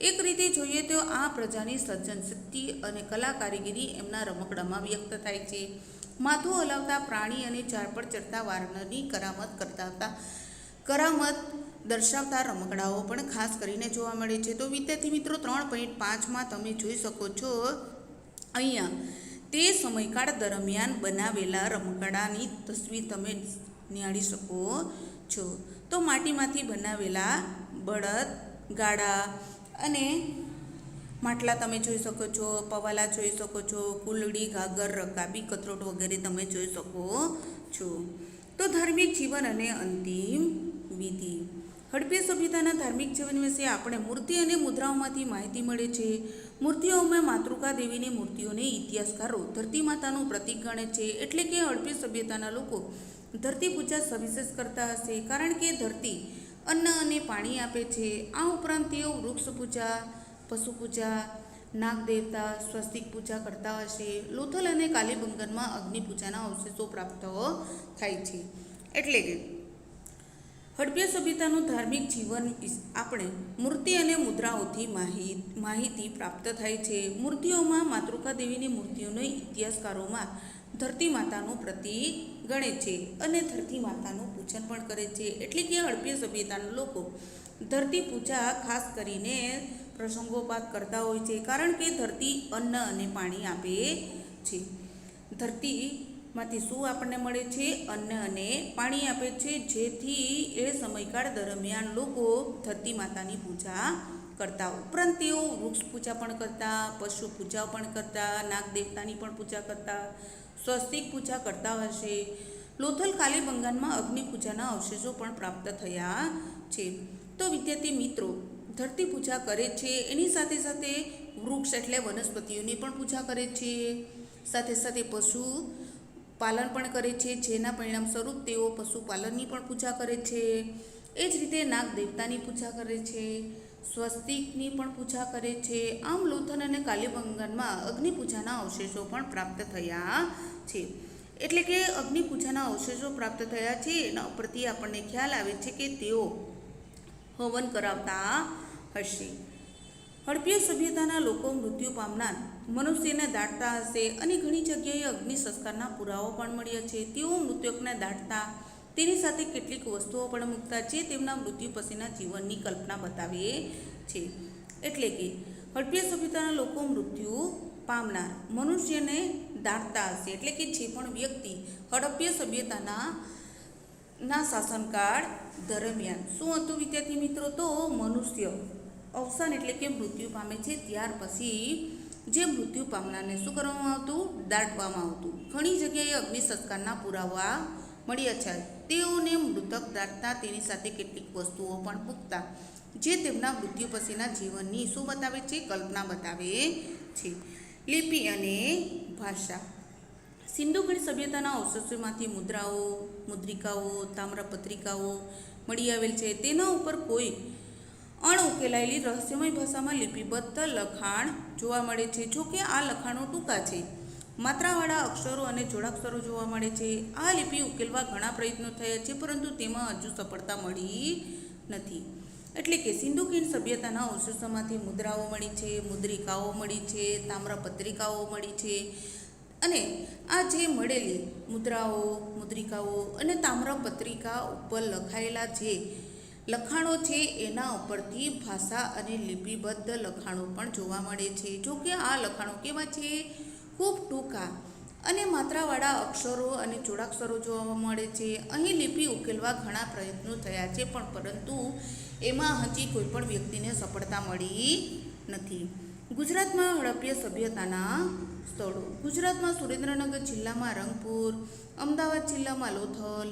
એક રીતે જોઈએ તો આ પ્રજાની સર્જન શક્તિ અને કલા કારીગરી એમના રમકડામાં વ્યક્ત થાય છે. માથું હલાવતા પ્રાણી અને ઝાડ પર ચડતા વાનરની કરામત દર્શાવતા રમકડાઓ પણ ખાસ કરીને જોવા મળે છે. તો વિદ્યાર્થી મિત્રો 3.5માં તમે જોઈ શકો છો અહીંયા તે સમયકાળ દરમિયાન બનાવેલા રમકડાની તસવીર તમે નિહાળી શકો છો. તો માટીમાંથી બનાવેલા બળદ, ગાડા અને માટલા તમે જોઈ શકો છો, પવાલા જોઈ શકો છો, કુલડી, ગાગર, રકાબી, કથરોટ વગેરે તમે જોઈ શકો છો. તો ધાર્મિક જીવન અને અંતિમ વિધિ. હડપ્પા સભ્યતાના ધાર્મિક જીવન વિશે આપણે મૂર્તિ અને મુદ્રાઓમાંથી માહિતી મળે છે. મૂર્તિઓમાં માતૃકા દેવીની મૂર્તિઓને ઇતિહાસકારો ધરતી માતાનું પ્રતીક ગણે છે. એટલે કે હડપ્પા સભ્યતાના લોકો ધરતી પૂજા સવિશેષ કરતા હશે, કારણ કે ધરતી અન્ન અને પાણી આપે છે. આ ઉપરાંત તેઓ વૃક્ષ પૂજા, પશુ પૂજા, નાગ દેવતા, સ્વસ્તિક પૂજા કરતા હશે. લોથલ અને કાલીબંગનમાં અગ્નિ પૂજાના અવશેષો પ્રાપ્ત થાય છે. એટલે કે હડપ્પા સભ્યતાનું ધાર્મિક જીવન આપણે મૂર્તિ અને મુદ્રાઓથી માહિતી પ્રાપ્ત થાય છે. મૂર્તિઓમાં માતૃકા દેવીની મૂર્તિઓનો ઇતિહાસકારોમાં ધરતી માતાનું પ્રતીક ગણે છે અને ધરતી માતાનું પૂજન પણ કરે છે. એટલે કે હડપ્પા સભ્યતાના લોકો ધરતી પૂજા ખાસ કરીને પ્રસંગોપાત કરતા હોય છે, કારણ કે ધરતી અન્ન અને પાણી આપે છે. ધરતીમાંથી શું આપણને મળે છે? અન્ન અને પાણી આપે છે, જેથી એ સમયકાળ દરમિયાન લોકો ધરતી માતાની પૂજા કરતા. ઉપરાંત તેઓ વૃક્ષ પૂજા પણ કરતા, પશુ પૂજા પણ કરતા, નાગ દેવતાની પણ પૂજા કરતા, સ્વસ્તિક પૂજા કરતા હશે. લોથલ કાલીબંગાનમાં અગ્નિ પૂજાના અવશેષો પણ પ્રાપ્ત થયા છે. તો વિદ્યાર્થી મિત્રો ધરતી પૂજા કરે છે, એની સાથે સાથે વૃક્ષ એટલે વનસ્પતિઓની પણ પૂજા કરે છે, સાથે સાથે પશુ પાલન પણ કરે છે, જેના પરિણામ સ્વરૂપ તેઓ પશુપાલનની પણ પૂજા કરે છે. એ જ રીતે નાગ દેવતાની પૂજા કરે છે, સ્વસ્તિકની પણ પૂજા કરે છે. આમ લોથલ અને કાલીબંગાનમાં અગ્નિ પૂજાના અવશેષો પણ પ્રાપ્ત થયા છે. એટલે કે અગ્નિ પૂજાના અવશેષો પ્રાપ્ત થયા છે એના પરથી આપણને ખ્યાલ આવે છે કે તેઓ હવન કરાવતા હશે. હડપ્પીય સભ્યતાના લોકો મૃત્યુ પામનાર મનુષ્યને દાટતા હશે અને ઘણી જગ્યાએ અગ્નિ સંસ્કારના પુરાવો પણ મળ્યા છે. તેઓ મૃતકને દાટતા તેની સાથે કેટલીક વસ્તુઓ પણ મૂકતા જે તેમના મૃત્યુ પછીના જીવનની કલ્પના બતાવે છે. એટલે કે હડપ્પીય સભ્યતાના લોકો મૃત્યુ પામનાર મનુષ્યને દાટતા હશે. એટલે કે જે પણ વ્યક્તિ હડપ્પીય સભ્યતાના શાસનકાળ દરમિયાન શું હતું વિદ્યાર્થી મિત્રો, તો મનુષ્ય અવસાન એટલે કે મૃત્યુ પામે છે ત્યાર પછી જે મૃત્યુ પામનારને શું કરવામાં આવતું, દાટવામાં આવતું. ઘણી જગ્યાએ અગ્નિ સંસ્કારના પુરાવા મળ્યા છે. તેઓને મૃતક દાટતા તેની સાથે કેટલીક વસ્તુઓ પણ મૂકતા જે તેમના મૃત્યુ પછીના જીવનની શું બતાવે છે, કલ્પના બતાવે છે. લિપિ અને ભાષા. સિંધુ ખીણ સભ્યતાના અવશેષોમાંથી મુદ્રાઓ, મુદ્રિકાઓ, તામ્રપત્રિકાઓ મળી આવેલ છે. તેના ઉપર કોઈ અણઉકેલાયેલી રહસ્યમય ભાષામાં લિપિબદ્ધ લખાણ જોવા મળે છે. જો કે આ લખાણો ટૂંકા છે, માત્રાવાળા અક્ષરો અને જોડાક્ષરો જોવા મળે છે. આ લિપિ ઉકેલવા ઘણા પ્રયત્નો થયા છે પરંતુ તેમાં હજુ સફળતા મળી નથી. એટલે કે સિંધુ ખીણ સભ્યતાના અવશેષોમાંથી મુદ્રાઓ મળી છે, મુદ્રિકાઓ મળી છે, તામ્રપત્રિકાઓ મળી છે અને આ જે મળેલી મુદ્રાઓ, મુદ્રિકાઓ અને તામ્રપત્રિકા ઉપર લખાયેલા જે લખાણો છે એના ઉપરથી ભાષા અને લિપિબદ્ધ લખાણો પણ જોવા મળે છે. જો કે આ લખાણો કેવા છે, ખૂબ ટૂંકા અને માત્રાવાળા અક્ષરો અને જોડાક્ષરો જોવા મળે છે. અહીં લિપિ ઉકેલવા ઘણા પ્રયત્નો થયા છે પરંતુ એમાં હજી કોઈ પણ વ્યક્તિને સફળતા મળી નથી. ગુજરાતમાં હડપ્પીય સભ્યતાના સ્થળો. ગુજરાતમાં સુરેન્દ્રનગર જિલ્લામાં રંગપુર, અમદાવાદ જિલ્લામાં લોથલ,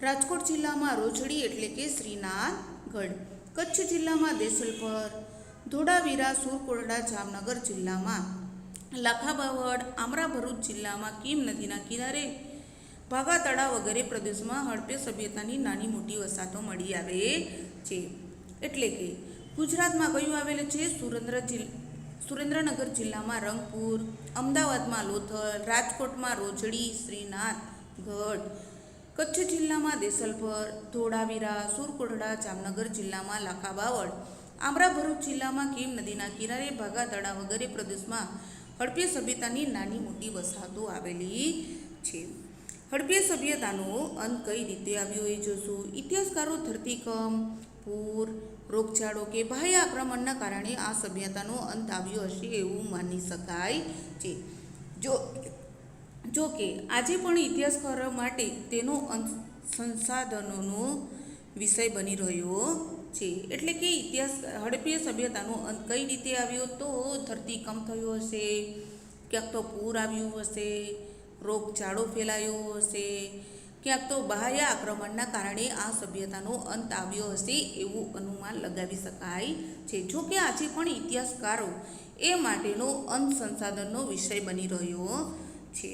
રાજકોટ જિલ્લામાં રોજડી એટલે કે શ્રીનાથગઢ, કચ્છ જિલ્લામાં દેસલપર, ધોળાવીરા, સુરકોટડા, જામનગર જિલ્લામાં લાખાબાવડ, આમરા ભરૂચ જિલ્લામાં કીમ નદીના કિનારે ભાગા તળાવ વગેરે પ્રદેશમાં હડપ્પીય સભ્યતાની નાની મોટી વસાહતો મળી આવે છે. એટલે કે ગુજરાતમાં કયું આવેલું છે, સુરેન્દ્રનગર જિલ્લામાં રંગપુર, અમદાવાદમાં લોથલ, રાજકોટમાં રોજડી, શ્રીનાથગઢ, કચ્છ જિલ્લામાં દેસલપર, ધોળાવીરા, સુરકોટડા, જામનગર જિલ્લામાં લાખાબાવડ, આમરા ભરૂચ જિલ્લામાં કીમ નદીના કિનારે ભાગા તળાવ વગેરે પ્રદેશમાં હડપ્પીય સભ્યતાની નાની મોટી વસાહતો આવેલી છે. હડપ્પીય સભ્યતાનો અંત કઈ રીતે આવ્યો એ જોશું. ઇતિહાસકારો ધરતીકંપ, પૂર, રોગચાળો કે બાહ્ય આક્રમણના કારણે આ સભ્યતાનો અંત આવ્યો હશે એવું માની શકાય છે. જો કે આજે પણ ઇતિહાસકારો માટે તેનો અંત સંસાધનોનો વિષય બની રહ્યો છે. એટલે કે હડપ્પીય સભ્યતાનો અંત કઈ રીતે આવ્યો, તો ધરતીકંપ થયો હશે, ક્યાંક તો પૂર આવ્યું હશે, રોગચાળો ફેલાયો હશે, ક્યાંક તો બાહ્ય આક્રમણના કારણે આ સભ્યતાનો અંત આવ્યો હશે એવું અનુમાન લગાવી શકાય છે. જો કે આજે પણ ઇતિહાસકારો એ માટેનો અંત સંસાધનનો વિષય બની રહ્યો છે.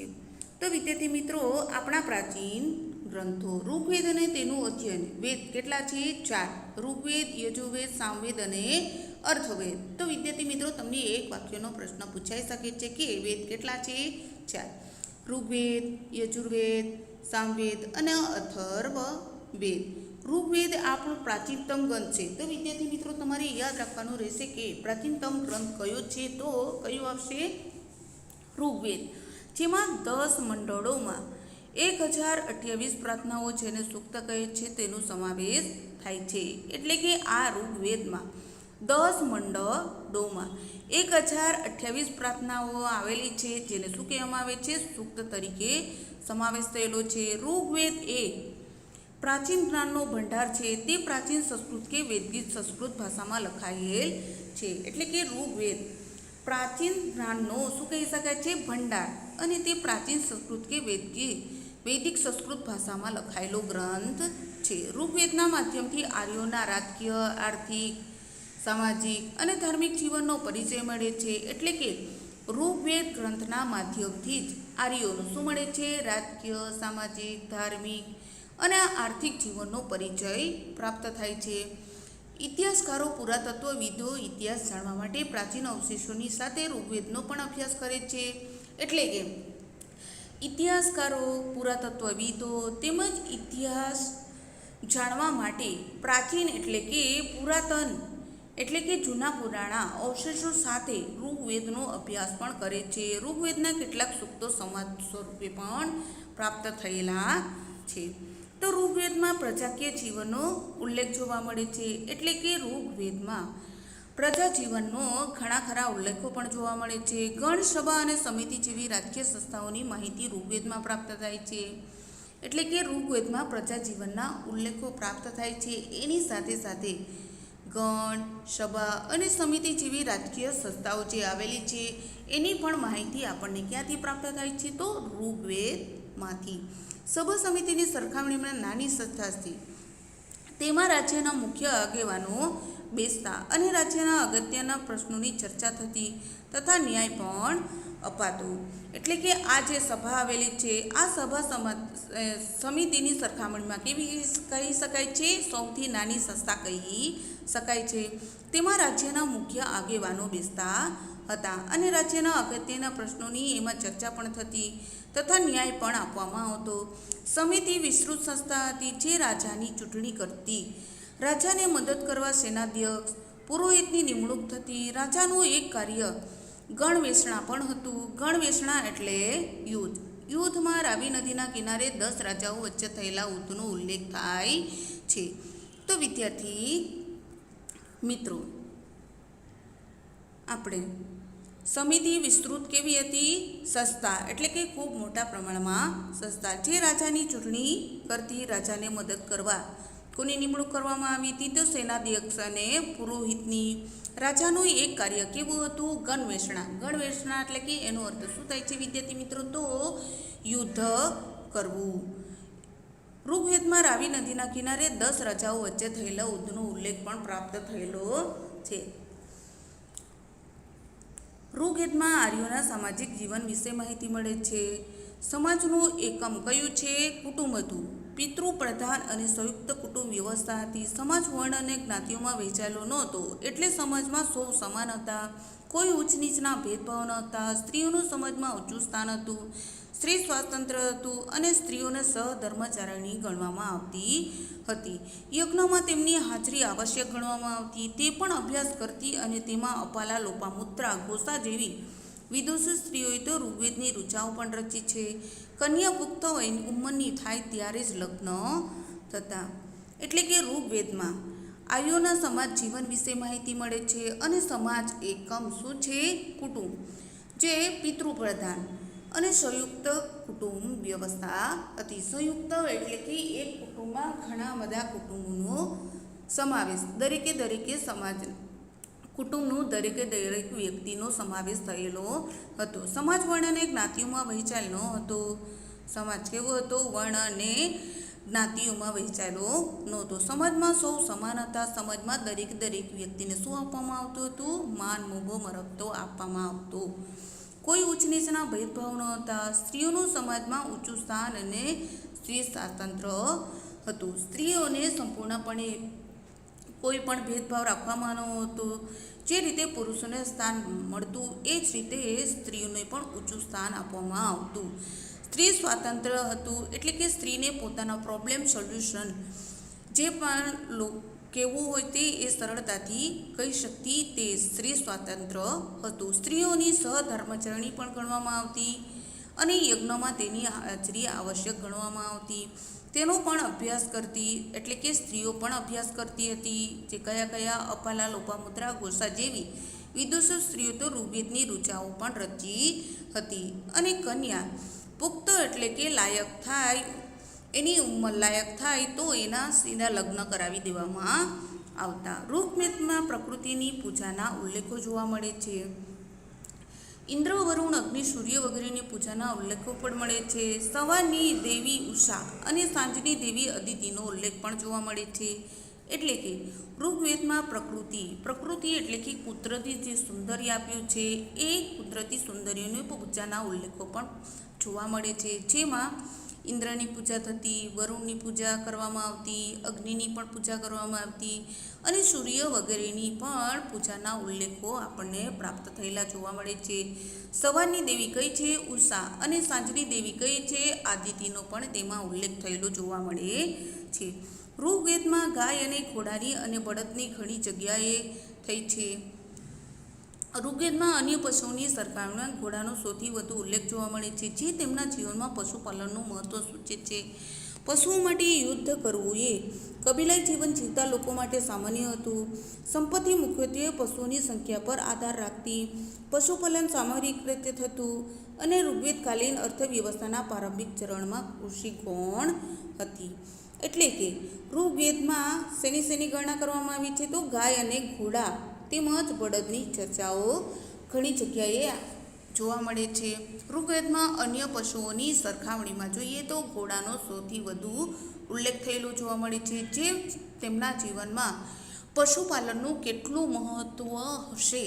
તો વિદ્યાર્થી મિત્રો, આપણા પ્રાચીન ગ્રંથો ઋગ્વેદ અને તેનું અધ્યયન. વેદ કેટલા છે? 4. ઋગ્વેદ, યજુર્વેદ, સામવેદ અને અર્થવેદ. તો વિદ્યાર્થી મિત્રો, તમને એક વાક્યનો પ્રશ્ન પૂછાઈ શકે છે કે વેદ કેટલા છે? 4. ઋગ્વેદ, યજુર્વેદ, સામવેદ અને અથર્વવેદ. ઋગ્વેદ આપણો પ્રાચીનતમ ગ્રંથ છે. તો વિદ્યાર્થી મિત્રો, તમારે યાદ રાખવાનું રહેશે કે પ્રાચીનતમ ગ્રંથ કયો છે, તો કયો આવશે? ઋગ્વેદ, જેમાં 10 મંડળોમાં 1028 પ્રાર્થનાઓ જેને સૂક્ત કહે છે તેનો સમાવેશ થાય છે. એટલે કે આ ઋગ્વેદમાં 10 મંડળોમાં 1028 પ્રાર્થનાઓ આવેલી છે જેને શું કહેવામાં આવે છે? સૂક્ત તરીકે સમાવેશ થયેલો છે. ઋગ્વેદ એ પ્રાચીન જ્ઞાનનો ભંડાર છે. તે પ્રાચીન સંસ્કૃત કે વેદિક સંસ્કૃત ભાષામાં લખાયેલ છે. એટલે કે ઋગ્વેદ પ્રાચીન જ્ઞાનનો શું કહી શકાય છે? ભંડાર. અને તે પ્રાચીન સંસ્કૃત કે વૈદિક સંસ્કૃત ભાષામાં લખાયેલો ગ્રંથ છે. ઋગ્વેદના માધ્યમથી આર્યોના રાજકીય, આર્થિક, સામાજિક અને ધાર્મિક જીવનનો પરિચય મળે છે. એટલે કે ઋગ્વેદ ગ્રંથના માધ્યમથી જ આર્યોનો શું મળે છે? રાજકીય, સામાજિક, ધાર્મિક અને આર્થિક જીવનનો પરિચય પ્રાપ્ત થાય છે. ઇતિહાસકારો, પુરાતત્વવિદો ઇતિહાસ જાણવા માટે પ્રાચીન અવશેષોની સાથે ઋગ્વેદનો પણ અભ્યાસ કરે છે. એટલે કે ઇતિહાસકારો, પુરાતત્વવિદો તેમજ ઇતિહાસ જાણવા માટે પ્રાચીન એટલે કે પુરાતન એટલે કે જૂના પુરાણા અવશેષો સાથે ઋગ્વેદનો અભ્યાસ પણ કરે છે. ઋગ્વેદના કેટલાક સૂક્તો સમાજ સ્વરૂપે પણ પ્રાપ્ત થયેલા છે. તો ઋગ્વેદમાં પ્રજાકીય જીવનનો ઉલ્લેખ જોવા મળે છે. એટલે કે ઋગ્વેદમાં પ્રજા જીવનનો ઘણા ખરા ઉલ્લેખો પણ જોવા મળે છે. ગણ, સભા અને સમિતિ જેવી રાજકીય સંસ્થાઓની માહિતી ઋગ્વેદમાં પ્રાપ્ત થાય છે. એટલે કે ઋગ્વેદમાં પ્રજા જીવનના ઉલ્લેખો પ્રાપ્ત થાય છે. એની સાથે સાથે ગણ, સભા અને સમિતિ જેવી રાજકીય સંસ્થાઓ જે આવેલી છે એની પણ માહિતી આપણને ક્યાંથી પ્રાપ્ત થાય છે? તો ઋગ્વેદમાંથી. સભા સમિતિની સરખામણીમાં નાની સંસ્થા છે. તેમાં રાજ્યના મુખ્ય આગેવાનો બેસતા અને રાજ્યના અગત્યના પ્રશ્નોની ચર્ચા થતી તથા ન્યાય પણ અપાતો. એટલે કે આ જે સભા આવેલી છે આ સભા સમિતિની સરખામણીમાં કેવી કહી શકાય છે? સૌથી નાની સંસ્થા કહી શકાય છે. તેમાં રાજ્યના મુખ્ય આગેવાનો બેસતા હતા અને રાજ્યના અગત્યના પ્રશ્નોની એમાં ચર્ચા પણ થતી તથા ન્યાય પણ આપવામાં આવતો. સમિતિ વિસ્તૃત સંસ્થા હતી જે રાજાની ચૂંટણી કરતી. રાજાને મદદ કરવા સેનાધ્યક્ષ, પુરોહિતની નિમણૂક થતી. રાજાનું એક કાર્ય ગણવેષણા પણ હતું. ગણવેષણા એટલે યુદ્ધ. યુદ્ધમાં રાવી નદીના કિનારે 10 રાજાઓ વચ્ચે થયેલા યુદ્ધનો ઉલ્લેખ થાય છે. તો વિદ્યાર્થી મિત્રો, આપણે સમિતિ વિસ્તૃત કેવી હતી? સંસ્થા એટલે કે ખૂબ મોટા પ્રમાણમાં સંસ્થા જે રાજાની ચૂંટણી કરતી, રાજાને મદદ કરવા. કોની નિમણૂક કરવામાં આવી હતી? તો સેનાધ્યક્ષ અને પુરોહિતની. રાજાનું એક કાર્ય કેવું હતું? ગણવેષણા. ગણવેષણા એટલે કે એનો અર્થ શું થાય છે વિદ્યાર્થી મિત્રો? તો યુદ્ધ કરવું. ઋગ્વેદમાં રાવી નદીના કિનારે 10 રાજાઓ વચ્ચે થયેલા યુદ્ધનો ઉલ્લેખ પણ પ્રાપ્ત થયેલો છે. ઋગ્વેદમાં આર્યોના સામાજિક જીવન વિશે માહિતી મળે છે. સમાજનું એકમ કયું છે? કુટુંબ હતું. પિતૃ પ્રધાન અને સંયુક્ત કુટુંબ વ્યવસ્થા હતી. સમાજ વર્ણ અને જ્ઞાતિઓમાં વહેંચાયેલો ન હતો એટલે સમાજમાં સૌ સમાન હતા. કોઈ ઊંચ નીચના ભેદભાવ ન હતા. સ્ત્રીઓનું સમાજમાં ઊંચું સ્થાન હતું. સ્ત્રી સ્વાતંત્ર્ય હતું અને સ્ત્રીઓને સહધર્મચારિણી ગણવામાં આવતી હતી. યજ્ઞમાં તેમની હાજરી આવશ્યક ગણવામાં આવતી. તે પણ અભ્યાસ કરતી અને તેમાં અપાલા, લોપામુદ્રા, ઘોષા જેવી વિદુષી સ્ત્રીઓએ તો ઋગ્વેદની ઋચાઓ પણ રચી છે. કન્યા પુખ્ત ઉંમરની થાય ત્યારે જ લગ્ન થતા. એટલે કે ઋગ્વેદમાં આર્યોના સમાજ જીવન વિશે માહિતી મળે છે અને સમાજ એકમ શું છે? કુટુંબ, જે પિતૃપ્રધાન અને સંયુક્ત કુટુંબ વ્યવસ્થા હતી. સંયુક્ત એટલે કે એક કુટુંબમાં ઘણા બધા કુટુંબોનો સમાવેશ, દરેકે સમાજ કુટુંબનું દરેક વ્યક્તિનો સમાવેશ થયેલો હતો. સમાજ વર્ણ અને જ્ઞાતિઓમાં વહેંચાયેલો ન હતો. સમાજ કેવો હતો? વર્ણ અને જ્ઞાતિઓમાં વહેંચાયેલો નહોતો. સમાજમાં સૌ સમાન હતા. સમાજમાં દરેક વ્યક્તિને શું આપવામાં આવતું હતું? માન, મોભો, મરકતો આપવામાં આવતો. કોઈ ઊંચ નીચના ભેદભાવ ન હતા. સ્ત્રીઓનું સમાજમાં ઊંચું સ્થાન અને સ્ત્રી સ્વાતંત્ર્ય હતું. સ્ત્રીઓને સંપૂર્ણપણે કોઈ પણ ભેદભાવ રાખવામાં ન હતો. જે રીતે પુરુષોને સ્થાન મળતું એ જ રીતે સ્ત્રીઓને પણ ઊંચું સ્થાન આપવામાં આવતું. સ્ત્રી સ્વાતંત્ર્ય હતું એટલે કે સ્ત્રીને પોતાના પ્રોબ્લેમ સોલ્યુશન જે પણ કહેવું હોય તે એ સરળતાથી કહી શકતી. તે સ્ત્રી સ્વાતંત્ર્ય હતું. સ્ત્રીઓની સહધર્મચારિણી પણ ગણવામાં આવતી અને યજ્ઞમાં તેની હાજરી આવશ્યક ગણવામાં આવતી. તેનો પણ અભ્યાસ કરતી. એટલે કે સ્ત્રીઓ પણ અભ્યાસ કરતી હતી. જે કયા અપાલા, લોપામુદ્રા, ઘોષા જેવી વિદુષી સ્ત્રીઓ તો ઋગ્વેદની ઋચાઓ પણ રચી હતી. અને કન્યા પુખ્ત એટલે કે લાયક થાય, એની ઉંમર લાયક થાય તો એના સીધા લગ્ન કરાવી દેવામાં આવતા. ઋગ્વેદમાં પ્રકૃતિની પૂજાના ઉલ્લેખો જોવા મળે છે. ઇન્દ્ર, વરુણ, અગ્નિ, સૂર્ય વગેરેની પૂજાના ઉલ્લેખો પણ મળે છે. સવારની દેવી ઉષા અને સાંજની દેવી અદિતિનો ઉલ્લેખ પણ જોવા મળે છે. એટલે કે ઋગ્વેદમાં પ્રકૃતિ એટલે કે કુદરતી જે સૌંદર્ય આપ્યું છે એ કુદરતી સૌંદર્યની પૂજાના ઉલ્લેખો પણ જોવા મળે છે. જેમાં ઇન્દ્રની પૂજા થતી, વરુણની પૂજા કરવામાં આવતી, અગ્નિની પણ પૂજા કરવામાં આવતી અને સૂર્ય વગેરેની પણ પૂજાના ઉલ્લેખો આપણને પ્રાપ્ત થયેલા જોવા મળે છે. સવારની દેવી કઈ છે? ઉષા. અને સાંજની દેવી કઈ છે? આદિતિનો પણ તેમાં ઉલ્લેખ થયેલો જોવા મળે છે. ઋગ્વેદમાં ગાય અને ઘોડાની અને બળદની ઘણી જગ્યાએ થઈ છે. ઋગ્વેદમાં અન્ય પશુઓની સરખામણીમાં ઘોડાનો સૌથી વધુ ઉલ્લેખ જોવા મળે છે, જે તેમના જીવનમાં પશુપાલનનું મહત્ત્વ સૂચે છે. પશુઓ માટે યુદ્ધ કરવું એ કબીલાઈ જીવન જીવતા લોકો માટે સામાન્ય હતું. સંપત્તિ મુખ્યત્વે પશુઓની સંખ્યા પર આધાર રાખતી. પશુપાલન સામૂહિક રીતે થતું અને ઋગ્વેદકાલીન અર્થવ્યવસ્થાના પ્રારંભિક ચરણમાં કૃષિ ગૌણ હતી. એટલે કે ઋગ્વેદમાં શેની ગણના કરવામાં આવી છે? તો ગાય અને ઘોડા તેમજ બળદની ચર્ચાઓ ઘણી જગ્યાએ જોવા મળે છે. ઋગ્વેદમાં અન્ય પશુઓની સરખામણીમાં જોઈએ તો ઘોડાનો સૌથી વધુ ઉલ્લેખ થયેલો જોવા મળે છે, જે તેમના જીવનમાં પશુપાલનનું કેટલું મહત્ત્વ હશે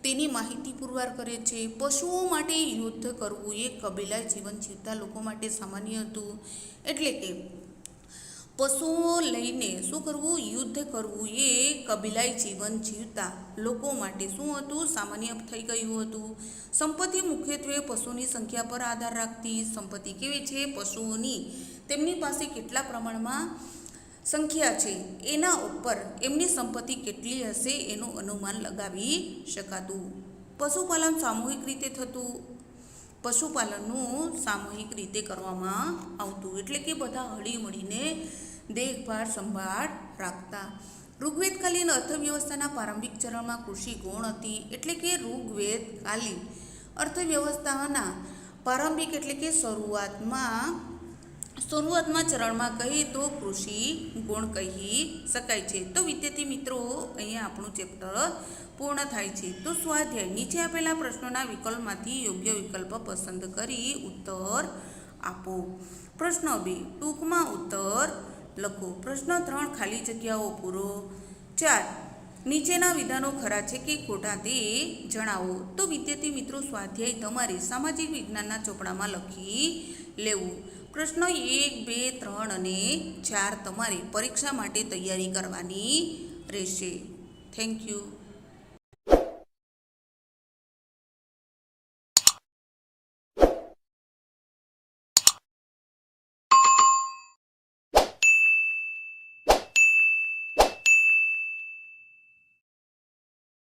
તેની માહિતી પુરવાર કરે છે. પશુઓ માટે યુદ્ધ કરવું એ કબીલાઈ જીવન જીવતા લોકો માટે સામાન્ય હતું. એટલે કે પશુઓ લઈને શું કરવું? યુદ્ધ કરવું એ કબીલાઈ જીવન જીવતા લોકો માટે શું હતું? સામાન્ય થઈ ગયું હતું. સંપત્તિ મુખ્યત્વે પશુની સંખ્યા પર આધાર રાખતી. સંપત્તિ કેવી છે? પશુઓની તેમની પાસે કેટલા પ્રમાણમાં સંખ્યા છે એના ઉપર એમની સંપત્તિ કેટલી હશે એનું અનુમાન લગાવી શકાતું. પશુપાલન સામૂહિક રીતે થતું. પશુપાલનનું સામૂહિક રીતે કરવામાં આવતું, એટલે કે બધા હળી મળીને દેખભાળ સંભાળ રાખતા. ઋગ્વેદકાલીન અર્થવ્યવસ્થાના પ્રારંભિક ચરણમાં કૃષિ ગૌણ હતી. એટલે કે ઋગ્વેદકાલીન અર્થવ્યવસ્થાના પ્રારંભિક એટલે કે શરૂઆતમાં ચરણમાં કહીએ તો કૃષિ ગુણ કહી શકાય છે. તો વિદ્યાર્થી મિત્રો, અહીંયા આપણું ચેપ્ટર પૂર્ણ થાય છે. તો સ્વાધ્યાય નીચે આપેલા પ્રશ્નોના વિકલ્પમાંથી યોગ્ય વિકલ્પ પસંદ કરી ઉત્તર આપો. પ્રશ્ન 2, ટૂંકમાં ઉત્તર લખો. પ્રશ્ન 3, ખાલી જગ્યાઓ પૂરો. 4, નીચેના વિધાનો ખરા છે કે ખોટા તે જણાવો. તો વિદ્યાર્થી મિત્રો, સ્વાધ્યાય તમારે સામાજિક વિજ્ઞાનના ચોપડામાં લખી લેવું. પ્રશ્ન 1, 2, 3 અને 4 તમારે પરીક્ષા માટે તૈયારી કરવાની રહેશે. Thank you.